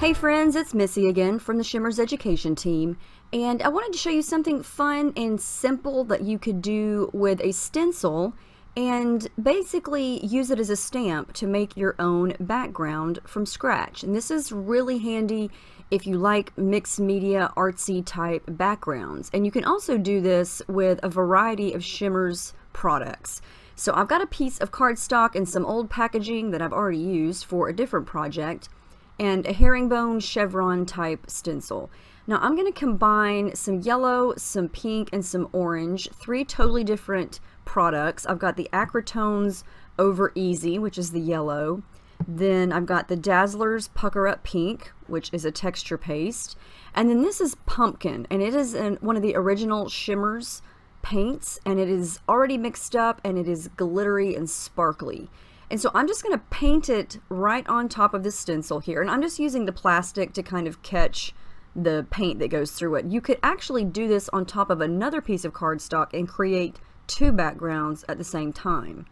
Hey friends, it's Missy again from the Shimmerz Education team, and I wanted to show you something fun and simple that you could do with a stencil and basically use it as a stamp to make your own background from scratch. And this is really handy if you like mixed media artsy type backgrounds. And you can also do this with a variety of Shimmerz products. So I've got a piece of cardstock and some old packaging that I've already used for a different project, and a herringbone chevron type stencil. Now I'm going to combine some yellow, some pink, and some orange, three totally different products. I've got the Acrotones Over Easy, which is the yellow. Then I've got the Dazzlers Pucker Up Pink, which is a texture paste. And then this is Pumpkin, and it is one of the original Shimmerz paints, and it is already mixed up, and it is glittery and sparkly. And so I'm just going to paint it right on top of this stencil here, and I'm just using the plastic to kind of catch the paint that goes through it. You could actually do this on top of another piece of cardstock and create two backgrounds at the same time.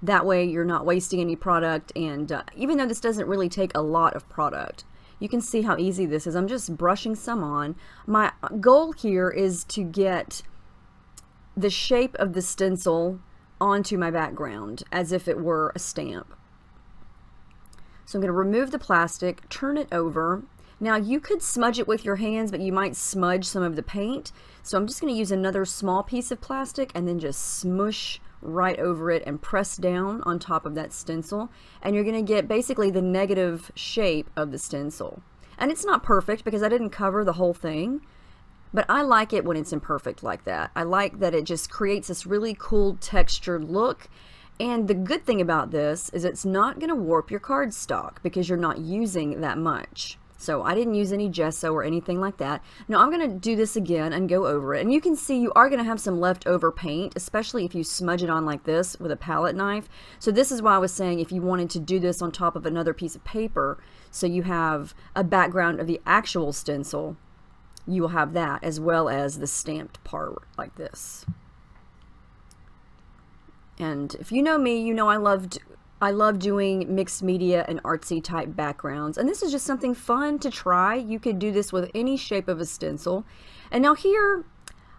That way you're not wasting any product, and even though this doesn't really take a lot of product, you can see how easy this is. I'm just brushing some on. My goal here is to get the shape of the stencil onto my background as if it were a stamp. So I'm going to remove the plastic, turn it over. Now you could smudge it with your hands, but you might smudge some of the paint. So I'm just going to use another small piece of plastic and then just smush right over it and press down on top of that stencil. And you're going to get basically the negative shape of the stencil. And it's not perfect because I didn't cover the whole thing, but I like it when it's imperfect like that. I like that it just creates this really cool textured look. And the good thing about this is it's not going to warp your cardstock because you're not using that much. So I didn't use any gesso or anything like that. Now I'm going to do this again and go over it. And you can see you are going to have some leftover paint, especially if you smudge it on like this with a palette knife. So this is why I was saying if you wanted to do this on top of another piece of paper, so you have a background of the actual stencil, you will have that as well as the stamped part like this. And if you know me, you know I love doing mixed media and artsy type backgrounds, and this is just something fun to try. You could do this with any shape of a stencil. And now here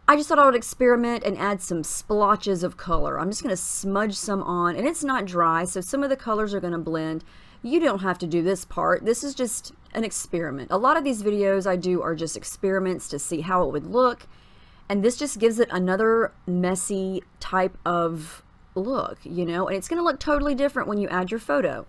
I just thought I would experiment and add some splotches of color. I'm just going to smudge some on, and it's not dry, so some of the colors are going to blend. You don't have to do this part. This is just an experiment. A lot of these videos I do are just experiments to see how it would look, and this just gives it another messy type of look, you know, and it's going to look totally different when you add your photo.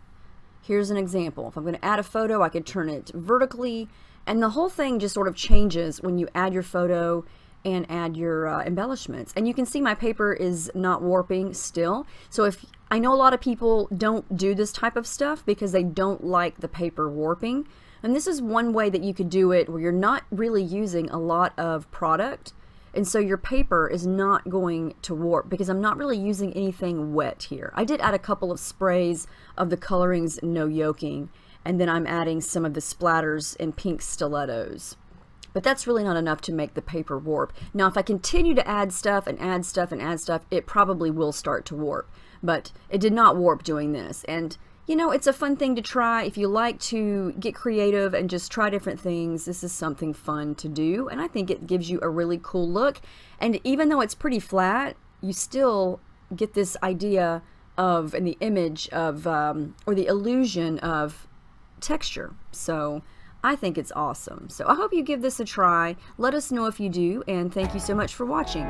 Here's an example. If I'm going to add a photo, I could turn it vertically, and the whole thing just sort of changes when you add your photo and add your embellishments. And you can see my paper is not warping still. So if I know a lot of people don't do this type of stuff because they don't like the paper warping, and this is one way that you could do it where you're not really using a lot of product, and so your paper is not going to warp because I'm not really using anything wet here. I did add a couple of sprays of the colorings No Yoking, and then I'm adding some of the splatters in pink stilettos. But that's really not enough to make the paper warp. Now if I continue to add stuff and add stuff and add stuff, it probably will start to warp. But it did not warp doing this. And you know, it's a fun thing to try. If you like to get creative and just try different things, this is something fun to do. And I think it gives you a really cool look. And even though it's pretty flat, you still get this idea of, and the image of, or the illusion of texture. So I think it's awesome. So I hope you give this a try. Let us know if you do, and thank you so much for watching.